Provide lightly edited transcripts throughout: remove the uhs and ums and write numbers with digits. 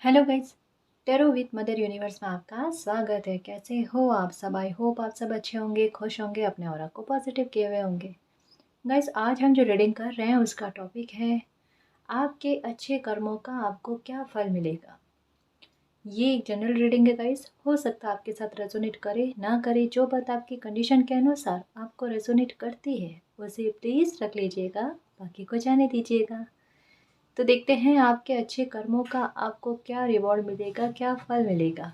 Hello guys. Tarot with mother universe में आपका स्वागत है। कैसे हो आप सब? आई होप आप सब अच्छे होंगे, खुश होंगे, अपने ऑरा को पॉजिटिव किए हुए होंगे। गाइस, आज हम जो रीडिंग कर रहे हैं उसका टॉपिक है आपके अच्छे कर्मों का आपको क्या फल मिलेगा। ये एक जनरल रीडिंग है गाइस। हो सकता है आपके साथ रेजोनेट करे ना करे, जो बात आपकी कंडीशन के अनुसार आपको रेजोनेट करती है उसे प्लीज़ रख लीजिएगा, बाकी को जाने दीजिएगा। तो देखते हैं आपके अच्छे कर्मों का आपको क्या रिवॉर्ड मिलेगा, क्या फल मिलेगा।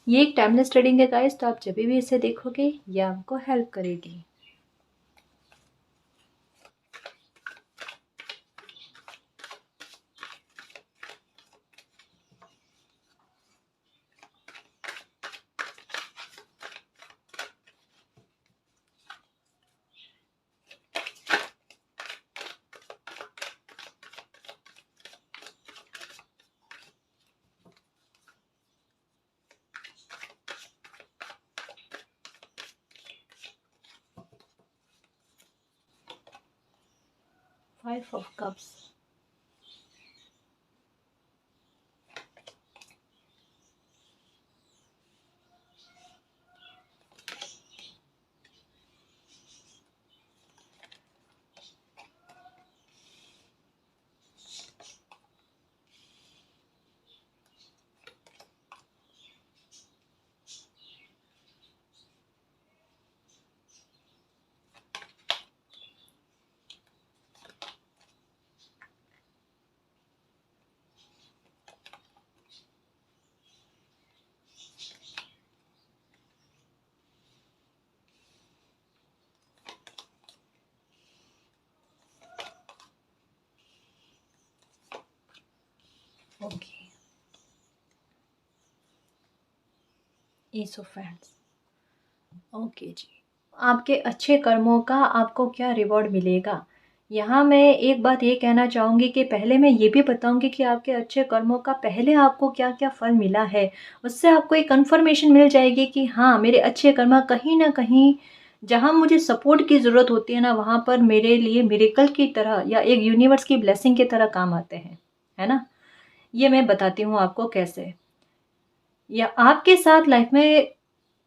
ये एक टाइमलेस ट्रेडिंग है गाइस, तो आप जब भी इसे देखोगे ये आपको हेल्प करेगी। Five of cups, okay, ace of hands. Okay जी, आपके अच्छे कर्मों का आपको क्या रिवॉर्ड मिलेगा। यहाँ मैं एक बात ये कहना चाहूँगी कि पहले मैं ये भी बताऊँगी कि आपके अच्छे कर्मों का पहले आपको क्या क्या फल मिला है। उससे आपको एक कन्फर्मेशन मिल जाएगी कि हाँ, मेरे अच्छे कर्म कहीं ना कहीं जहाँ मुझे सपोर्ट की ज़रूरत होती है ना, वहाँ पर मेरे लिए मिरेकल की तरह या एक यूनिवर्स की ब्लेसिंग की तरह काम आते हैं, है ना। ये मैं बताती हूँ आपको कैसे। या आपके साथ लाइफ में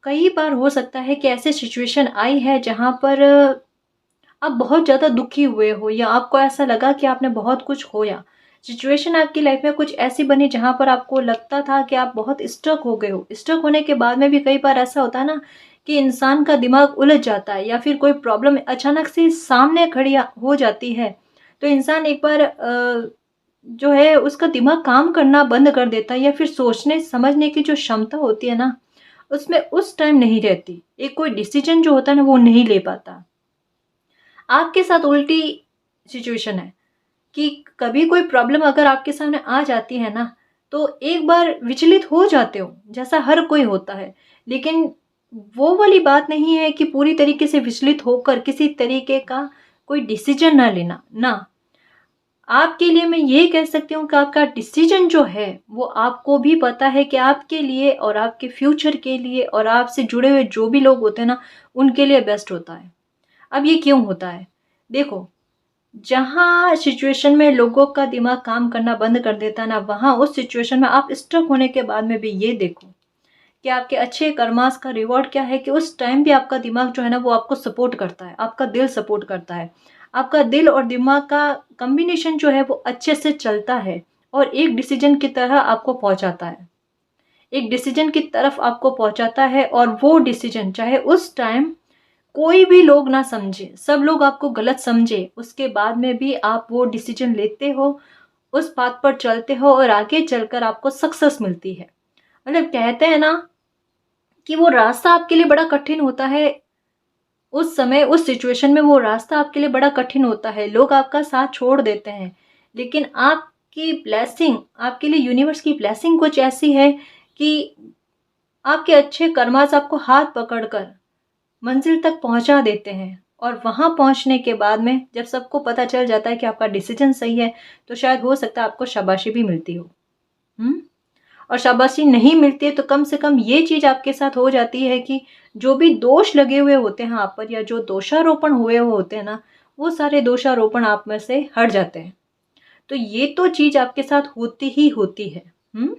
कई बार हो सकता है कि ऐसे सिचुएशन आई है जहाँ पर आप बहुत ज़्यादा दुखी हुए हो या आपको ऐसा लगा कि आपने बहुत कुछ खोया। सिचुएशन आपकी लाइफ में कुछ ऐसी बनी जहाँ पर आपको लगता था कि आप बहुत स्ट्रक हो गए हो। स्ट्रक होने के बाद में भी कई बार ऐसा होता है ना कि इंसान का दिमाग उलझ जाता है या फिर कोई प्रॉब्लम अचानक से सामने खड़ी हो जाती है। तो इंसान एक बार जो है उसका दिमाग काम करना बंद कर देता है या फिर सोचने समझने की जो क्षमता होती है ना, उसमें उस टाइम नहीं रहती। एक कोई डिसीजन जो होता है ना वो नहीं ले पाता। आपके साथ उल्टी सिचुएशन है कि कभी कोई प्रॉब्लम अगर आपके सामने आ जाती है ना, तो एक बार विचलित हो जाते हो, जैसा हर कोई होता है। लेकिन वो वाली बात नहीं है कि पूरी तरीके से विचलित होकर किसी तरीके का कोई डिसीजन ना लेना ना। आपके लिए मैं ये कह सकती हूँ कि आपका डिसीजन जो है वो आपको भी पता है कि आपके लिए और आपके फ्यूचर के लिए और आपसे जुड़े हुए जो भी लोग होते हैं ना, उनके लिए बेस्ट होता है। अब ये क्यों होता है? देखो, जहाँ सिचुएशन में लोगों का दिमाग काम करना बंद कर देता है ना, वहाँ उस सिचुएशन में आप स्ट्रक होने के बाद में भी ये देखो कि आपके अच्छे कर्मास का रिवॉर्ड क्या है कि उस टाइम भी आपका दिमाग जो है ना वो आपको सपोर्ट करता है, आपका दिल सपोर्ट करता है। आपका दिल और दिमाग का कॉम्बिनेशन जो है वो अच्छे से चलता है और एक डिसीजन की तरह आपको पहुंचाता है, एक डिसीजन की तरफ आपको पहुंचाता है। और वो डिसीजन चाहे उस टाइम कोई भी लोग ना समझे, सब लोग आपको गलत समझे, उसके बाद में भी आप वो डिसीजन लेते हो, उस बात पर चलते हो और आगे चलकर आपको सक्सेस मिलती है। मतलब कहते हैं ना कि वो रास्ता आपके लिए बड़ा कठिन होता है। उस समय उस सिचुएशन में वो रास्ता आपके लिए बड़ा कठिन होता है, लोग आपका साथ छोड़ देते हैं। लेकिन आपकी ब्लेसिंग, आपके लिए यूनिवर्स की ब्लेसिंग कुछ ऐसी है कि आपके अच्छे कर्मास आपको हाथ पकड़कर मंजिल तक पहुंचा देते हैं। और वहां पहुंचने के बाद में जब सबको पता चल जाता है कि आपका डिसीजन सही है, तो शायद हो सकता है आपको शाबाशी भी मिलती हो। हम्म। और शाबाशी नहीं मिलती है तो कम से कम ये चीज आपके साथ हो जाती है कि जो भी दोष लगे हुए होते हैं आप पर या जो दोषारोपण हुए हुए होते हैं ना, वो सारे दोषारोपण आप में से हट जाते हैं। तो ये तो चीज आपके साथ होती ही होती है। हुँ?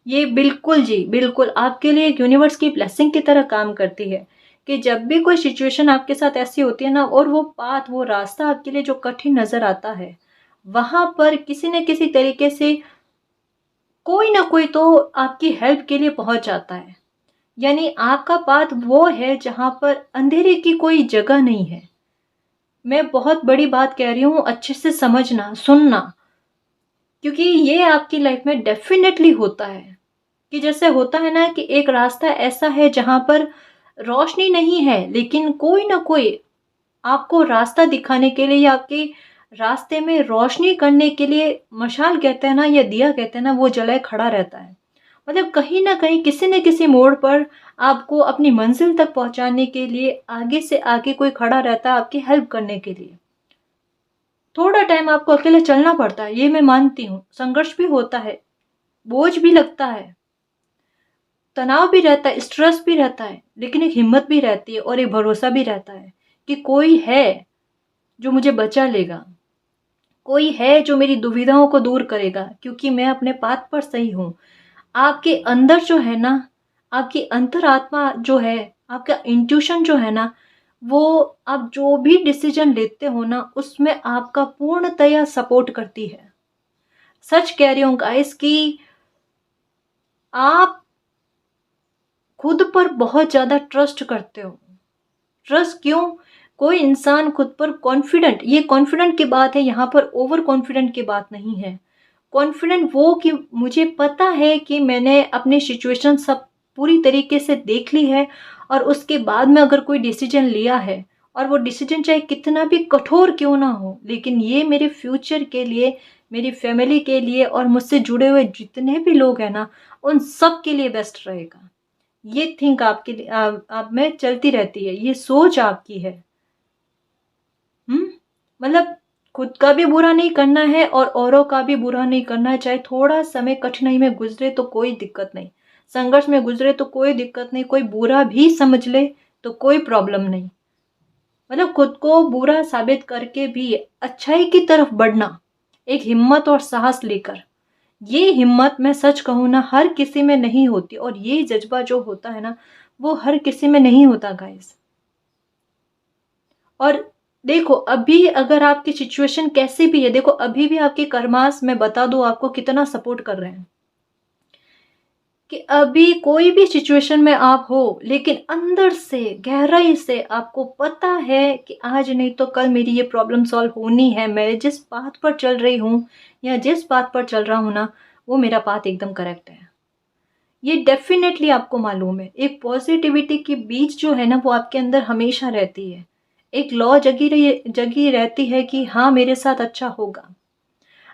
ये बिल्कुल जी, बिल्कुल आपके लिए एक यूनिवर्स की ब्लेसिंग की तरह काम करती है कि जब भी कोई सिचुएशन आपके साथ ऐसी होती है ना और वो पाथ, वो रास्ता आपके लिए जो कठिन नज़र आता है, वहाँ पर किसी न किसी तरीके से कोई ना कोई तो आपकी हेल्प के लिए पहुँच जाता है। यानी आपका पाथ वो है जहाँ पर अंधेरे की कोई जगह नहीं है। मैं बहुत बड़ी बात कह रही हूँ, अच्छे से समझना, सुनना, क्योंकि ये आपकी लाइफ में डेफ़िनेटली होता है। कि जैसे होता है ना कि एक रास्ता ऐसा है जहाँ पर रोशनी नहीं है, लेकिन कोई ना कोई आपको रास्ता दिखाने के लिए या आपके रास्ते में रोशनी करने के लिए मशाल कहते हैं ना या दिया कहते हैं ना, वो जलाए खड़ा रहता है। मतलब कहीं न कहीं किसी न किसी मोड़ पर आपको अपनी मंज़िल तक पहुँचाने के लिए आगे से आगे कोई खड़ा रहता है आपकी हेल्प करने के लिए। थोड़ा टाइम आपको अकेले चलना पड़ता है, ये मैं मानती हूँ। संघर्ष भी होता है, बोझ भी लगता है, तनाव भी रहता है, स्ट्रेस भी रहता है, लेकिन एक हिम्मत भी रहती है और एक भरोसा भी रहता है कि कोई है जो मुझे बचा लेगा, कोई है जो मेरी दुविधाओं को दूर करेगा क्योंकि मैं अपने पाथ पर सही हूँ। आपके अंदर जो है ना, आपकी अंतरात्मा जो है, आपका इंट्यूशन जो है ना, वो आप जो भी डिसीजन लेते हो ना, उसमें आपका पूर्णतया सपोर्ट करती है। सच कह रही हूँ गाइस कि आप खुद पर बहुत ज़्यादा ट्रस्ट करते हो। ट्रस्ट क्यों? कोई इंसान खुद पर कॉन्फिडेंट, ये कॉन्फिडेंट की बात है, यहाँ पर ओवर कॉन्फिडेंट की बात नहीं है। कॉन्फिडेंट वो कि मुझे पता है कि मैंने अपनी सिचुएशन सब पूरी तरीके से देख ली है और उसके बाद में अगर कोई डिसीजन लिया है और वो डिसीजन चाहे कितना भी कठोर क्यों ना हो, लेकिन ये मेरे फ्यूचर के लिए, मेरी फैमिली के लिए और मुझसे जुड़े हुए जितने भी लोग हैं ना, उन सब के लिए बेस्ट रहेगा। ये थिंक आपके लिए आप में चलती रहती है, ये सोच आपकी है। हुँ? मतलब खुद का भी बुरा नहीं करना है और औरों का भी बुरा नहीं करना है, चाहे थोड़ा समय कठिनाई में गुज़रे तो कोई दिक्कत नहीं, संघर्ष में गुज़रे तो कोई दिक्कत नहीं, कोई बुरा भी समझ ले तो कोई प्रॉब्लम नहीं। मतलब खुद को बुरा साबित करके भी अच्छाई की तरफ बढ़ना, एक हिम्मत और साहस लेकर। ये हिम्मत मैं सच कहूँ ना हर किसी में नहीं होती और ये जज़्बा जो होता है ना, वो हर किसी में नहीं होता गाइज़। और देखो अभी अगर आपकी सिचुएशन कैसी भी है, देखो अभी भी आपके कर्मास मैं बता दूँ आपको कितना सपोर्ट कर रहे हैं। कि अभी कोई भी सिचुएशन में आप हो, लेकिन अंदर से, गहराई से आपको पता है कि आज नहीं तो कल मेरी ये प्रॉब्लम सॉल्व होनी है। मैं जिस पाथ पर चल रही हूँ या जिस पाथ पर चल रहा हूँ ना, वो मेरा पाथ एकदम करेक्ट है। ये डेफ़िनेटली आपको मालूम है। एक पॉज़िटिविटी की बीज जो है ना, वो आपके अंदर हमेशा रहती है। एक लॉ जगी रहती है कि हाँ, मेरे साथ अच्छा होगा।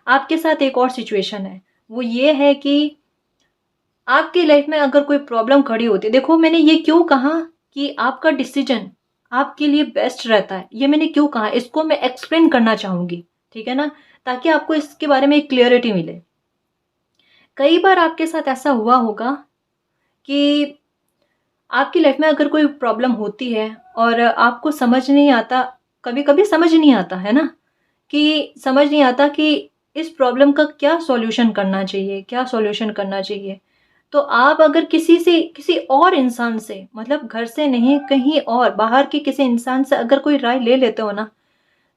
आपके साथ एक और सिचुएशन है, वो ये है कि आपकी लाइफ़ में अगर कोई प्रॉब्लम खड़ी होती है, देखो मैंने ये क्यों कहा कि आपका डिसीज़न आपके लिए बेस्ट रहता है, ये मैंने क्यों कहा, इसको मैं एक्सप्लेन करना चाहूँगी, ठीक है ना? ताकि आपको इसके बारे में एक क्लैरिटी मिले। कई बार आपके साथ ऐसा हुआ होगा कि आपकी लाइफ में अगर कोई प्रॉब्लम होती है और आपको समझ नहीं आता, कभी-कभी समझ नहीं आता, है ना? कि समझ नहीं आता कि इस प्रॉब्लम का क्या सॉल्यूशन करना चाहिए, क्या सॉल्यूशन करना चाहिए। तो आप अगर किसी और इंसान से, मतलब घर से नहीं, कहीं और बाहर के किसी इंसान से अगर कोई राय ले लेते हो ना,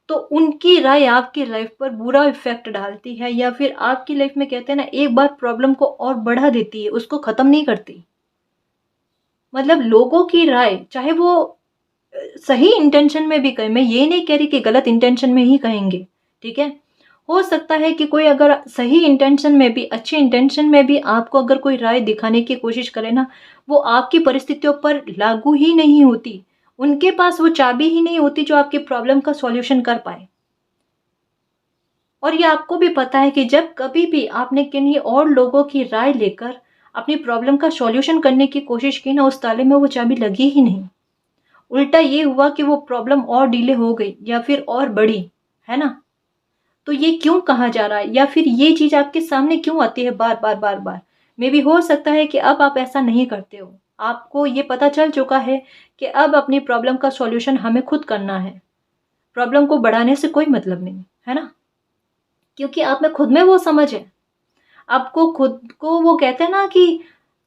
तो उनकी राय आपकी लाइफ पर बुरा इफ़ेक्ट डालती है या फिर आपकी लाइफ में कहते हैं ना, एक बार प्रॉब्लम को और बढ़ा देती है, उसको ख़त्म नहीं करती। मतलब लोगों की राय चाहे वो सही इंटेंशन में भी कहें, मैं ये नहीं कह रही कि गलत इंटेंशन में ही कहेंगे, ठीक है? हो सकता है कि कोई अगर सही इंटेंशन में भी, अच्छे इंटेंशन में भी आपको अगर कोई राय दिखाने की कोशिश करे ना, वो आपकी परिस्थितियों पर लागू ही नहीं होती। उनके पास वो चाबी ही नहीं होती जो आपकी प्रॉब्लम का सॉल्यूशन कर पाए। और ये आपको भी पता है कि जब कभी भी आपने किन्हीं और लोगों की राय लेकर अपनी प्रॉब्लम का सॉल्यूशन करने की कोशिश की ना, उस ताले में वो चाबी लगी ही नहीं। उल्टा ये हुआ कि वो प्रॉब्लम और डिले हो गई या फिर और बढ़ी, है ना? तो ये क्यों कहा जा रहा है या फिर ये चीज़ आपके सामने क्यों आती है बार-बार, बार-बार? मेबी हो सकता है कि अब आप ऐसा नहीं करते हो। आपको ये पता चल चुका है कि अब अपनी प्रॉब्लम का सॉल्यूशन हमें खुद करना है। प्रॉब्लम को बढ़ाने से कोई मतलब नहीं, है ना? क्योंकि आप में खुद में वो समझ है। आपको खुद को वो कहते हैं ना कि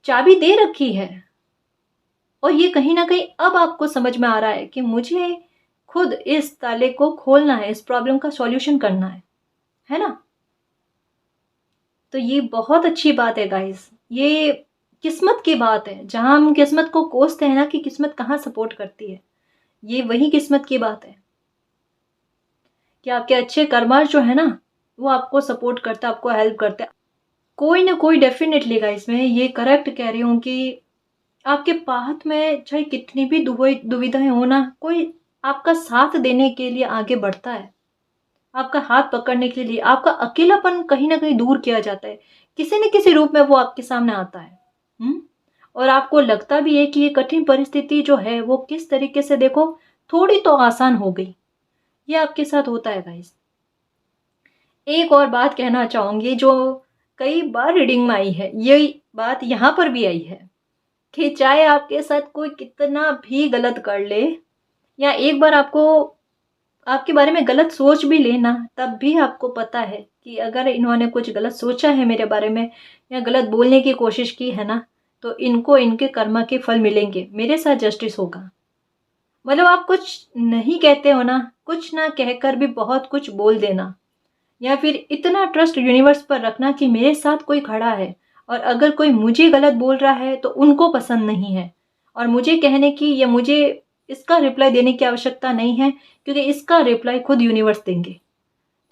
चाबी दे रखी है, और ये कहीं न कहीं अब आपको समझ में आ रहा है कि मुझे खुद इस ताले को खोलना है, इस प्रॉब्लम का सॉल्यूशन करना है ना? तो ये बहुत अच्छी बात है गाइज़। ये किस्मत की बात है, जहाँ हम किस्मत को कोसते हैं ना कि किस्मत कहाँ सपोर्ट करती है, ये वही किस्मत की बात है कि आपके अच्छे कर्मा जो है ना, वो आपको सपोर्ट करता है, आपको हेल्प करता है। कोई ना कोई डेफ़िनेटली गाइज़, मैं ये करेक्ट कह रही हूँ कि आपके पाथ में चाहे कितनी भी दुविधाएँ हो ना, कोई आपका साथ देने के लिए आगे बढ़ता है। आपका हाथ पकड़ने के लिए आपका अकेलापन कहीं न कहीं दूर किया जाता है। किसी न किसी रूप में वो आपके सामने आता है। हुँ? और आपको लगता भी है कि ये कठिन परिस्थिति जो है वो किस तरीके से देखो थोड़ी तो आसान हो गई। ये आपके साथ होता है गाइज़। एक और बात कहना चाहूँगी जो कई बार रीडिंग में आई है, यही बात यहाँ पर भी आई है कि चाहे आपके साथ कोई कितना भी गलत कर ले, या एक बार आपको आपके बारे में गलत सोच भी ले ना, तब भी आपको पता है कि अगर इन्होंने कुछ गलत सोचा है मेरे बारे में या गलत बोलने की कोशिश की है ना, तो इनको इनके कर्म के फल मिलेंगे, मेरे साथ जस्टिस होगा। मतलब आप कुछ नहीं कहते हो ना, कुछ ना कहकर भी बहुत कुछ बोल देना, या फिर इतना ट्रस्ट यूनिवर्स पर रखना कि मेरे साथ कोई खड़ा है, और अगर कोई मुझे गलत बोल रहा है तो उनको पसंद नहीं है, और मुझे कहने की या मुझे इसका रिप्लाई देने की आवश्यकता नहीं है, क्योंकि इसका रिप्लाई खुद यूनिवर्स देंगे।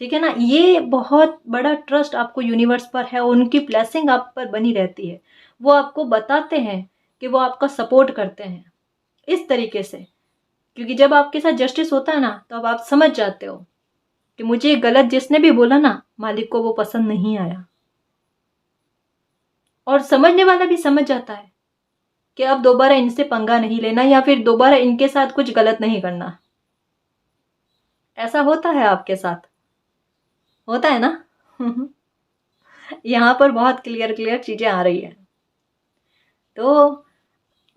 ठीक है ना? ये बहुत बड़ा ट्रस्ट आपको यूनिवर्स पर है, और उनकी ब्लेसिंग आप पर बनी रहती है। वो आपको बताते हैं कि वो आपका सपोर्ट करते हैं इस तरीके से, क्योंकि जब आपके साथ जस्टिस होता है ना, तो अब आप समझ जाते हो कि मुझे गलत जिसने भी बोला ना, मालिक को वो पसंद नहीं आया, और समझने वाला भी समझ जाता है कि अब दोबारा इनसे पंगा नहीं लेना, या फिर दोबारा इनके साथ कुछ गलत नहीं करना। ऐसा होता है आपके साथ, होता है ना? यहाँ पर बहुत क्लियर क्लियर चीजें आ रही है। तो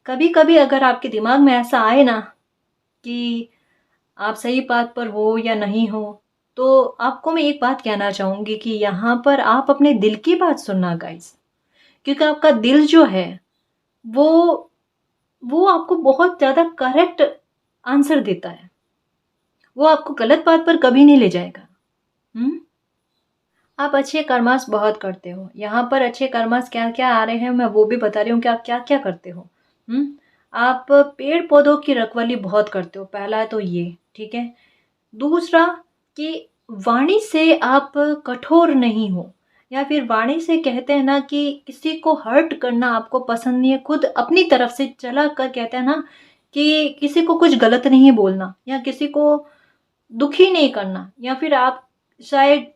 कभी कभी अगर आपके दिमाग में ऐसा आए ना कि आप सही बात पर हो या नहीं हो, तो आपको मैं एक बात कहना चाहूंगी कि यहाँ पर आप अपने दिल की बात सुनना गाइस, क्योंकि आपका दिल जो है वो वो आपको बहुत ज्यादा करेक्ट आंसर देता है। वो आपको गलत बात पर कभी नहीं ले जाएगा। हम्म। आप अच्छे कर्मास बहुत करते हो, यहाँ पर अच्छे कर्मास क्या क्या आ रहे हैं मैं वो भी बता रही हूँ कि आप क्या क्या करते हो। हम्म। आप पेड़ पौधों की रखवाली बहुत करते हो, पहला है तो ये, ठीक है। दूसरा कि वाणी से आप कठोर नहीं हो, या फिर वाणी से कहते हैं ना कि किसी को हर्ट करना आपको पसंद नहीं है, खुद अपनी तरफ से चला कर कहते हैं ना कि किसी को कुछ गलत नहीं बोलना या किसी को दुखी नहीं करना, या फिर आप शायद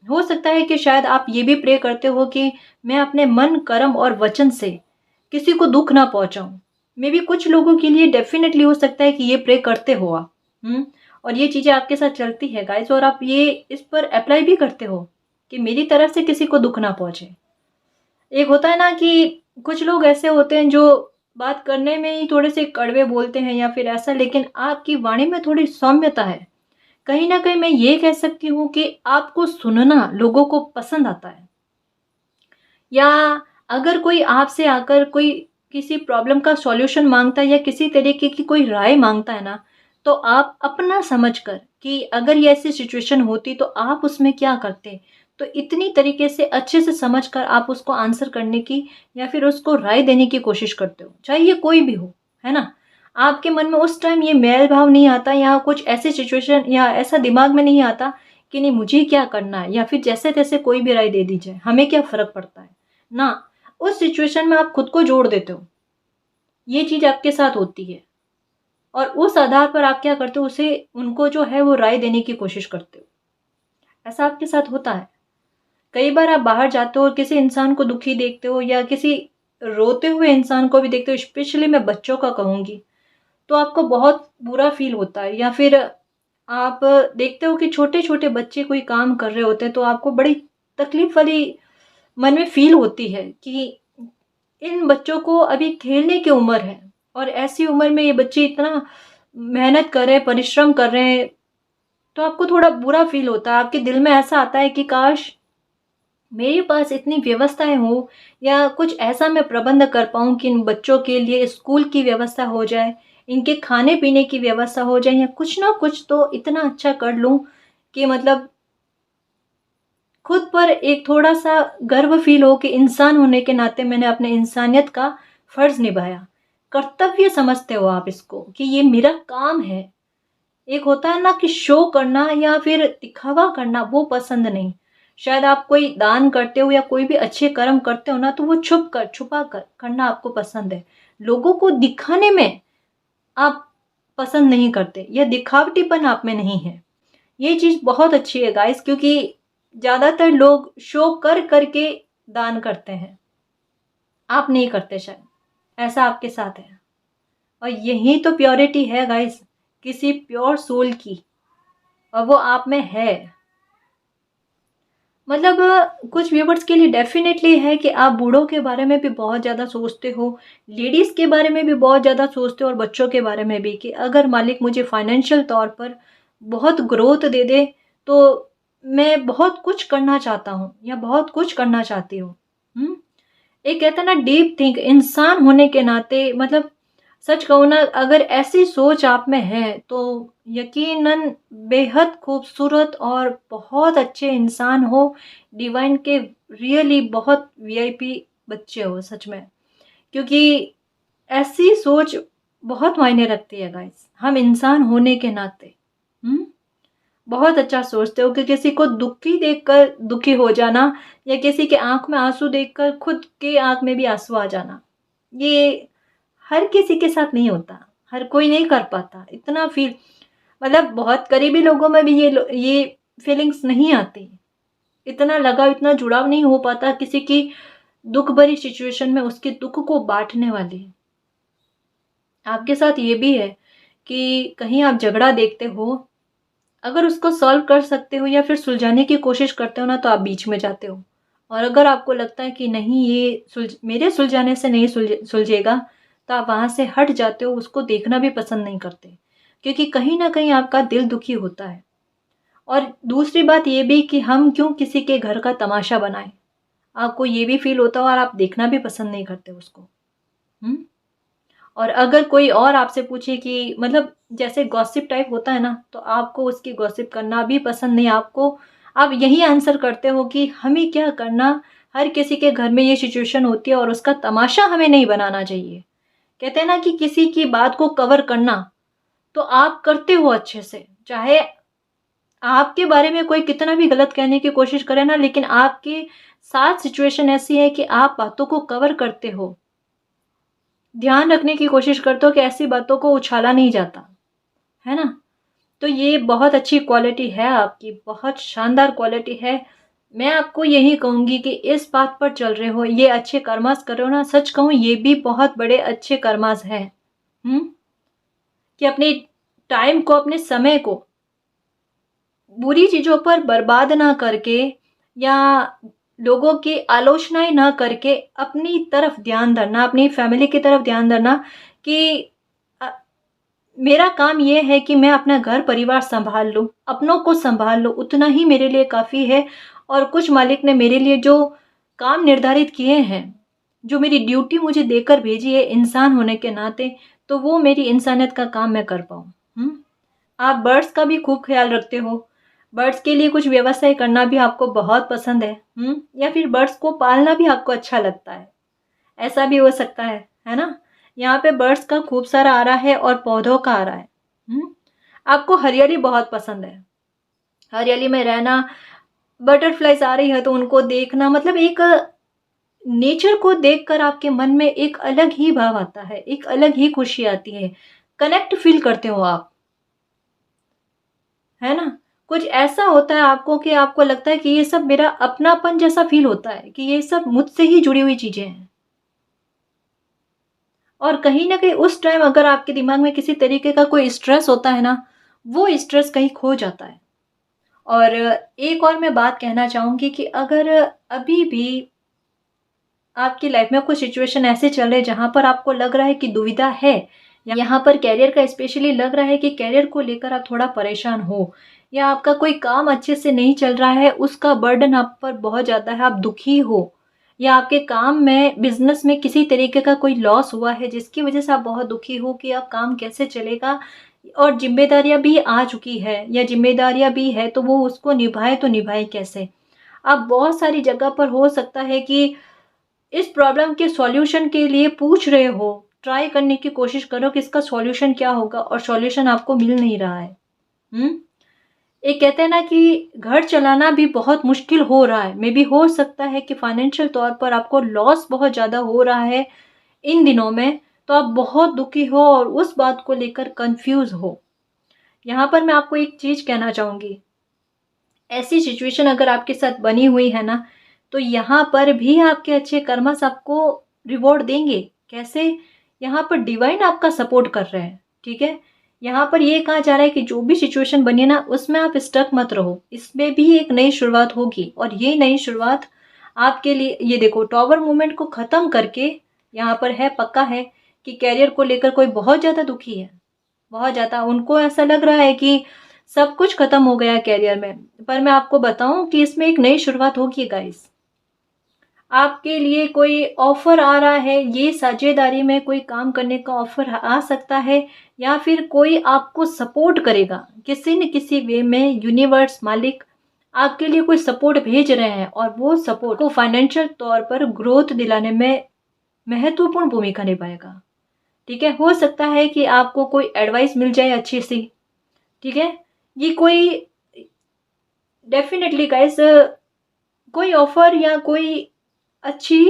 हो सकता है कि शायद आप ये भी प्रे करते हो कि मैं अपने मन कर्म और वचन से किसी को दुख ना पहुंचाऊं। मे भी कुछ लोगों के लिए डेफिनेटली हो सकता है कि ये प्रे करते हो आप। और ये चीजें आपके साथ चलती है गाइस, और आप ये इस पर अप्लाई भी करते हो कि मेरी तरफ से किसी को दुख ना पहुंचे। एक होता है ना कि कुछ लोग ऐसे होते हैं जो बात करने में ही थोड़े से कड़वे बोलते हैं या फिर ऐसा, लेकिन आपकी वाणी में थोड़ी सौम्यता है। कहीं ना कहीं मैं ये कह सकती हूँ कि आपको सुनना लोगों को पसंद आता है, या अगर कोई आपसे आकर कोई किसी प्रॉब्लम का सॉल्यूशन मांगता है या किसी तरीके की कोई राय मांगता है ना, तो आप अपना समझकर कि अगर ये ऐसी सिचुएशन होती तो आप उसमें क्या करते, तो इतनी तरीके से अच्छे से समझकर आप उसको आंसर करने की या फिर उसको राय देने की कोशिश करते हो, चाहे ये कोई भी हो, है ना। आपके मन में उस टाइम ये मेल भाव नहीं आता, या कुछ ऐसी सिचुएशन या ऐसा दिमाग में नहीं आता कि नहीं मुझे क्या करना है, या फिर जैसे तैसे कोई भी राय दे दी जाए हमें क्या फर्क पड़ता है ना। उस सिचुएशन में आप खुद को जोड़ देते हो, ये चीज आपके साथ होती है, और उस आधार पर आप क्या करते हो, उसे उनको जो है वो राय देने की कोशिश करते हो। ऐसा आपके साथ होता है। कई बार आप बाहर जाते हो और किसी इंसान को दुखी देखते हो या किसी रोते हुए इंसान को भी देखते हो, स्पेशली मैं बच्चों का कहूंगी, तो आपको बहुत बुरा फील होता है। या फिर आप देखते हो कि छोटे छोटे बच्चे कोई काम कर रहे होते हैं, तो आपको बड़ी तकलीफ वाली मन में फील होती है कि इन बच्चों को अभी खेलने की उम्र है, और ऐसी उम्र में ये बच्चे इतना मेहनत कर रहे हैं, परिश्रम कर रहे हैं, तो आपको थोड़ा बुरा फील होता है। आपके दिल में ऐसा आता है कि काश मेरे पास इतनी व्यवस्थाएं हो या कुछ ऐसा मैं प्रबंध कर पाऊँ कि इन बच्चों के लिए स्कूल की व्यवस्था हो जाए, इनके खाने पीने की व्यवस्था हो जाए, या कुछ ना कुछ तो इतना अच्छा कर लूँ कि मतलब खुद पर एक थोड़ा सा गर्व फील हो कि इंसान होने के नाते मैंने अपने इंसानियत का फर्ज निभाया। कर्तव्य समझते हो आप इसको कि ये मेरा काम है। एक होता है ना कि शो करना या फिर दिखावा करना, वो पसंद नहीं। शायद आप कोई दान करते हो या कोई भी अच्छे कर्म करते हो ना, तो वो छुपा कर करना आपको पसंद है। लोगों को दिखाने में आप पसंद नहीं करते, या दिखावटीपन आप में नहीं है। ये चीज़ बहुत अच्छी है गाइस, क्योंकि ज़्यादातर लोग शो कर करके दान करते हैं। आप नहीं करते शायद, ऐसा आपके साथ है। और यही तो प्योरिटी है गाइस, किसी प्योर सोल की, और वो आप में है। मतलब कुछ व्यूवर्स के लिए डेफिनेटली है कि आप बूढ़ों के बारे में भी बहुत ज़्यादा सोचते हो, लेडीज़ के बारे में भी बहुत ज़्यादा सोचते हो, और बच्चों के बारे में भी, कि अगर मालिक मुझे फाइनेंशियल तौर पर बहुत ग्रोथ दे दे तो मैं बहुत कुछ करना चाहता हूँ या बहुत कुछ करना चाहती हूँ। एक कहते हैं ना डीप थिंक, इंसान होने के नाते मतलब सच कहूँ ना, अगर ऐसी सोच आप में है तो यकीनन बेहद खूबसूरत और बहुत अच्छे इंसान हो, डिवाइन के रियली बहुत वीआईपी बच्चे हो सच में। क्योंकि ऐसी सोच बहुत मायने रखती है गाइस, हम इंसान होने के नाते। हम्म बहुत अच्छा सोचते हो कि किसी को दुखी देखकर दुखी हो जाना, या किसी के आंख में आंसू देखकर खुद के आंख में भी आंसू आ जाना, ये हर किसी के साथ नहीं होता। हर कोई नहीं कर पाता इतना फील। मतलब बहुत करीबी लोगों में भी ये फीलिंग्स नहीं आती, इतना लगाव, इतना जुड़ाव नहीं हो पाता किसी की दुख भरी सिचुएशन में उसके दुख को बांटने वाली। आपके साथ ये भी है कि कहीं आप झगड़ा देखते हो, अगर उसको सॉल्व कर सकते हो या फिर सुलझाने की कोशिश करते हो ना, तो आप बीच में जाते हो। और अगर आपको लगता है कि नहीं, ये मेरे सुलझाने से नहीं सुलझेगा, तो आप वहाँ से हट जाते हो, उसको देखना भी पसंद नहीं करते, क्योंकि कहीं ना कहीं आपका दिल दुखी होता है। और दूसरी बात ये भी कि हम क्यों किसी के घर का तमाशा बनाएं, आपको ये भी फील होता है, और आप देखना भी पसंद नहीं करते उसको। हम्म और अगर कोई और आपसे पूछे कि मतलब जैसे गॉसिप टाइप होता है ना, तो आपको उसकी गॉसिप करना भी पसंद नहीं। आपको आप यही आंसर करते हो कि हमें क्या करना, हर किसी के घर में ये सिचुएशन होती है और उसका तमाशा हमें नहीं बनाना चाहिए। कहते हैं ना कि किसी की बात को कवर करना तो आप करते हो अच्छे से, चाहे आपके बारे में कोई कितना भी गलत कहने की कोशिश करे ना, लेकिन आपके साथ सिचुएशन ऐसी है कि आप बातों को कवर करते हो, ध्यान रखने की कोशिश करते हो कि ऐसी बातों को उछाला नहीं जाता, है ना। तो ये बहुत अच्छी क्वालिटी है आपकी, बहुत शानदार क्वालिटी है। मैं आपको यही कहूँगी कि इस बात पर चल रहे हो, ये अच्छे कर्मास कर रहे हो ना, सच कहूँ ये भी बहुत बड़े अच्छे कर्मास हैं। कि अपने टाइम को, अपने समय को बुरी चीज़ों पर बर्बाद ना करके, या लोगों की आलोचनाएं ना करके अपनी तरफ ध्यान धरना, अपनी फैमिली की तरफ ध्यान धरना, कि अ, मेरा काम ये है कि मैं अपना घर परिवार संभाल लूँ, अपनों को संभाल लूँ, उतना ही मेरे लिए काफ़ी है। और कुछ मालिक ने मेरे लिए जो काम निर्धारित किए हैं, जो मेरी ड्यूटी मुझे देकर भेजी है इंसान होने के नाते, तो वो मेरी इंसानियत का काम मैं कर पाऊँ। आप बर्ड्स का भी खूब ख्याल रखते हो, बर्ड्स के लिए कुछ व्यवसाय करना भी आपको बहुत पसंद है। या फिर बर्ड्स को पालना भी आपको अच्छा लगता है, ऐसा भी हो सकता है ना। यहाँ पे बर्ड्स का खूब सारा आ रहा है और पौधों का आ रहा है। आपको हरियाली बहुत पसंद है, हरियाली में रहना, बटरफ्लाइज आ रही है तो उनको देखना, मतलब एक नेचर को देखकर आपके मन में एक अलग ही भाव आता है, एक अलग ही खुशी आती है, कनेक्ट फील करते हो आप, है ना। कुछ ऐसा होता है आपको कि आपको लगता है कि ये सब मेरा अपनापन जैसा फील होता है, कि ये सब मुझसे ही जुड़ी हुई चीजें हैं। और कहीं ना कहीं उस टाइम अगर आपके दिमाग में किसी तरीके का कोई स्ट्रेस होता है ना, वो स्ट्रेस कहीं खो जाता है। और एक और मैं बात कहना चाहूंगी कि अगर अभी भी आपकी लाइफ में कुछ सिचुएशन ऐसे चल रहे जहां पर आपको लग रहा है कि दुविधा है, या यहाँ पर कैरियर का स्पेशली लग रहा है कि कैरियर को लेकर आप थोड़ा परेशान हो, या आपका कोई काम अच्छे से नहीं चल रहा है, उसका बर्डन आप पर बहुत ज़्यादा है, आप दुखी हो, या आपके काम में, बिजनेस में किसी तरीके का कोई लॉस हुआ है जिसकी वजह से आप बहुत दुखी हो कि अब काम कैसे चलेगा, और जिम्मेदारियां भी आ चुकी है या जिम्मेदारियां भी है तो वो उसको निभाए तो निभाए कैसे। आप बहुत सारी जगह पर हो सकता है कि इस प्रॉब्लम के सॉल्यूशन के लिए पूछ रहे हो, ट्राई करने की कोशिश करो कि इसका सॉल्यूशन क्या होगा, और सॉल्यूशन आपको मिल नहीं रहा है। एक कहते हैं ना कि घर चलाना भी बहुत मुश्किल हो रहा है, मे बी हो सकता है कि फाइनेंशियल तौर पर आपको लॉस बहुत ज़्यादा हो रहा है इन दिनों में, तो आप बहुत दुखी हो और उस बात को लेकर कंफ्यूज हो। यहाँ पर मैं आपको एक चीज़ कहना चाहूँगी, ऐसी सिचुएशन अगर आपके साथ बनी हुई है ना, तो यहाँ पर भी आपके अच्छे कर्मस आपको रिवॉर्ड देंगे। कैसे? यहाँ पर डिवाइन आपका सपोर्ट कर रहे हैं, ठीक है। यहाँ पर ये कहा जा रहा है कि जो भी सिचुएशन बनी है ना, उसमें आप स्टक मत रहो, इसमें भी एक नई शुरुआत होगी, और ये नई शुरुआत आपके लिए, ये देखो टॉवर मूवमेंट को ख़त्म करके यहाँ पर है, पक्का है कि कैरियर को लेकर कोई बहुत ज़्यादा दुखी है, बहुत ज़्यादा उनको ऐसा लग रहा है कि सब कुछ खत्म हो गया कैरियर में। पर मैं आपको बताऊं कि इसमें एक नई शुरुआत होगी गाइस। आपके लिए कोई ऑफर आ रहा है, ये साझेदारी में कोई काम करने का ऑफर आ सकता है, या फिर कोई आपको सपोर्ट करेगा किसी न किसी वे में। यूनिवर्स, मालिक आपके लिए कोई सपोर्ट भेज रहे हैं, और वो सपोर्ट को फाइनेंशियल तौर पर ग्रोथ दिलाने में महत्वपूर्ण भूमिका निभाएगा, ठीक है। हो सकता है कि आपको कोई एडवाइस मिल जाए अच्छी सी, ठीक है। ये कोई डेफिनेटली गाइस कोई ऑफर या कोई अच्छी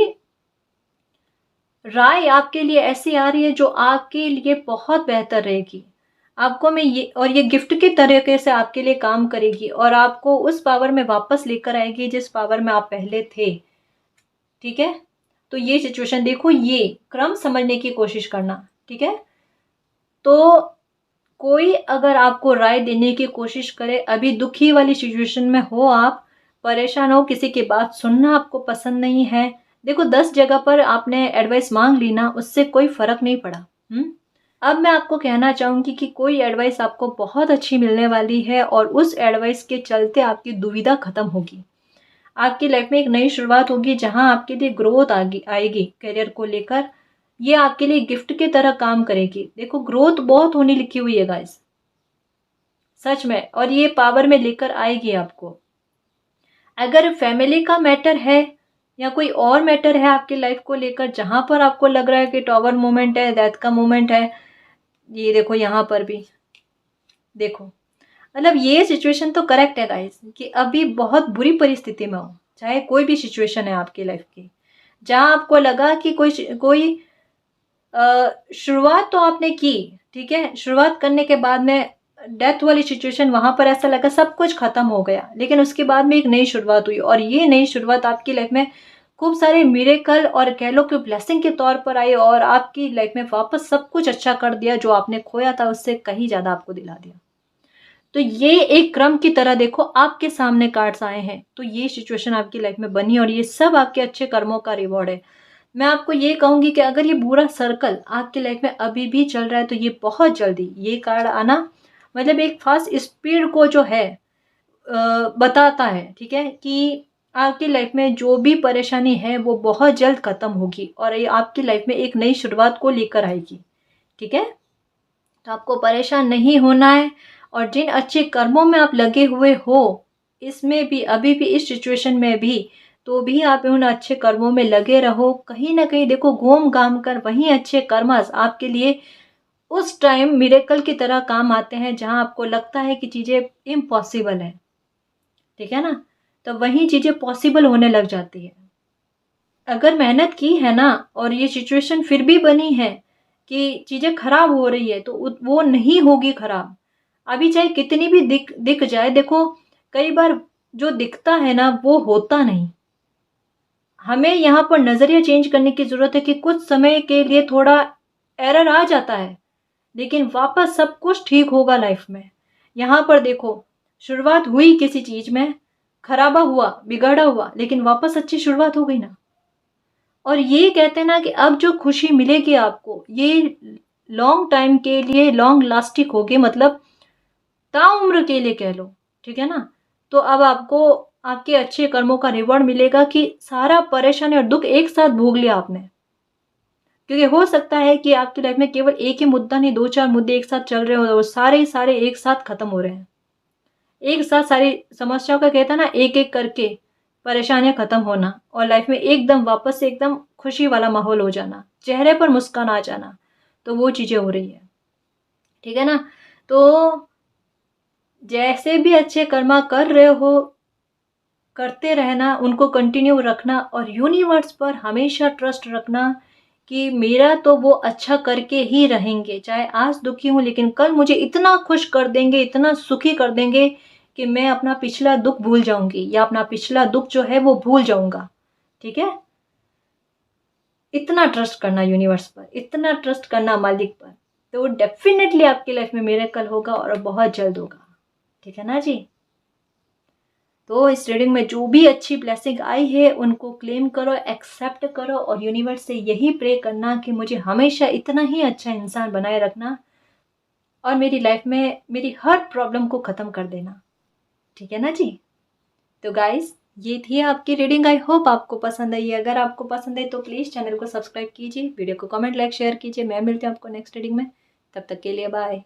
राय आपके लिए ऐसी आ रही है जो आपके लिए बहुत बेहतर रहेगी। आपको मैं ये, और ये गिफ्ट के तरीके से आपके लिए काम करेगी और आपको उस पावर में वापस लेकर आएगी जिस पावर में आप पहले थे, ठीक है। तो ये सिचुएशन देखो, ये क्रम समझने की कोशिश करना, ठीक है। तो कोई अगर आपको राय देने की कोशिश करे, अभी दुखी वाली सिचुएशन में हो, आप परेशान हो, किसी की बात सुनना आपको पसंद नहीं है, देखो 10 जगह पर आपने एडवाइस मांग ली ना, उससे कोई फर्क नहीं पड़ा। अब मैं आपको कहना चाहूंगी कि कोई एडवाइस आपको बहुत अच्छी मिलने वाली है, और उस एडवाइस के चलते आपकी दुविधा खत्म होगी, आपकी लाइफ में एक नई शुरुआत होगी जहां आपके लिए ग्रोथ आएगी करियर को लेकर। ये आपके लिए गिफ्ट की तरह काम करेगी। देखो ग्रोथ बहुत होनी लिखी हुई है गाइस, सच में, और ये पावर में लेकर आएगी आपको। अगर फैमिली का मैटर है या कोई और मैटर है आपकी लाइफ को लेकर जहां पर आपको लग रहा है कि टॉवर मोमेंट है, डेथ का मोमेंट है, ये देखो यहाँ पर भी देखो, मतलब ये सिचुएशन तो करेक्ट है गाइस कि अभी बहुत बुरी परिस्थिति में हो, चाहे कोई भी सिचुएशन है आपकी लाइफ की, जहां आपको लगा कि कोई शुरुआत तो आपने की, ठीक है, शुरुआत करने के बाद में डेथ वाली सिचुएशन, वहां पर ऐसा लगा सब कुछ खत्म हो गया, लेकिन उसके बाद में एक नई शुरुआत हुई, और ये नई शुरुआत आपकी लाइफ में खूब सारे मिरेकल और कह लो कि ब्लेसिंग के तौर पर आई, और आपकी लाइफ में वापस सब कुछ अच्छा कर दिया, जो आपने खोया था उससे कहीं ज्यादा आपको दिला दिया। तो ये एक क्रम की तरह देखो आपके सामने कार्ड्स आए हैं, तो ये सिचुएशन आपकी लाइफ में बनी, और ये सब आपके अच्छे कर्मों का रिवॉर्ड है। मैं आपको ये कहूंगी कि अगर ये बुरा सर्कल आपकी लाइफ में अभी भी चल रहा है, तो ये बहुत जल्दी ये कार्ड आना मतलब एक फास्ट स्पीड को जो है बताता है, ठीक है, कि आपकी लाइफ में जो भी परेशानी है वो बहुत जल्द खत्म होगी, और ये आपकी लाइफ में एक नई शुरुआत को लेकर आएगी, ठीक है। तो आपको परेशान नहीं होना है, और जिन अच्छे कर्मों में आप लगे हुए हो, इसमें भी अभी भी इस सिचुएशन में भी, तो भी आप उन अच्छे कर्मों में लगे रहो। कहीं ना कहीं देखो घूम घाम कर वही अच्छे कर्म आपके लिए उस टाइम मिरेकल की तरह काम आते हैं जहां आपको लगता है कि चीजें इम्पॉसिबल है, ठीक है ना, तो वही चीजें पॉसिबल होने लग जाती है। अगर मेहनत की है ना, और ये सिचुएशन फिर भी बनी है कि चीजें खराब हो रही है, तो वो नहीं होगी खराब। अभी चाहे कितनी भी दिख जाए, देखो कई बार जो दिखता है ना वो होता नहीं। हमें यहाँ पर नजरिया चेंज करने की जरूरत है कि कुछ समय के लिए थोड़ा एरर आ जाता है, लेकिन वापस सब कुछ ठीक होगा लाइफ में। यहाँ पर देखो शुरुआत हुई किसी चीज में, खराबा हुआ, बिगड़ा हुआ, लेकिन वापस अच्छी शुरुआत हो गई ना। और ये कहते हैं ना कि अब जो खुशी मिलेगी आपको, ये लॉन्ग टाइम के लिए लॉन्ग लास्टिक होगी, मतलब ताउम्र के लिए कह लो, ठीक है ना। तो अब आपको आपके अच्छे कर्मों का रिवॉर्ड मिलेगा कि सारा परेशानी और दुख एक साथ भोग लिया आपने। क्योंकि हो सकता है कि आपकी लाइफ में केवल एक ही मुद्दा नहीं, 2-4 मुद्दे एक साथ चल रहे हो और सारे ही सारे एक साथ खत्म हो रहे हैं। एक साथ सारी समस्याओं का कहता है ना, एक-एक करके परेशानियाँ खत्म होना और लाइफ में एकदम वापस से एकदम खुशी वाला माहौल हो जाना, चेहरे पर मुस्कान आ जाना। तो वो चीज़ें हो रही है। ठीक है ना? तो जैसे भी अच्छे कर्मा कर रहे हो, करते रहना, उनको कंटिन्यू रखना और यूनिवर्स पर हमेशा ट्रस्ट रखना कि मेरा तो वो अच्छा करके ही रहेंगे। चाहे आज दुखी हूँ लेकिन कल मुझे इतना खुश कर देंगे, इतना सुखी कर देंगे कि मैं अपना पिछला दुख भूल जाऊँगी या अपना पिछला दुख जो है वो भूल जाऊँगा। ठीक है? इतना ट्रस्ट करना यूनिवर्स पर, इतना ट्रस्ट करना मालिक पर, तो डेफ़िनेटली आपकी लाइफ़ में मिरेकल होगा और बहुत जल्द होगा। ठीक है ना जी? तो इस रीडिंग में जो भी अच्छी ब्लेसिंग आई है उनको क्लेम करो, एक्सेप्ट करो और यूनिवर्स से यही प्रे करना कि मुझे हमेशा इतना ही अच्छा इंसान बनाए रखना और मेरी लाइफ में मेरी हर प्रॉब्लम को ख़त्म कर देना। ठीक है ना जी? तो गाइस, ये थी आपकी रीडिंग। आई होप आपको पसंद आई है। अगर आपको पसंद आई तो प्लीज़ चैनल को सब्सक्राइब कीजिए, वीडियो को कमेंट, लाइक, शेयर कीजिए। मैं मिलती हूँ आपको नेक्स्ट रीडिंग में। तब तक के लिए बाय।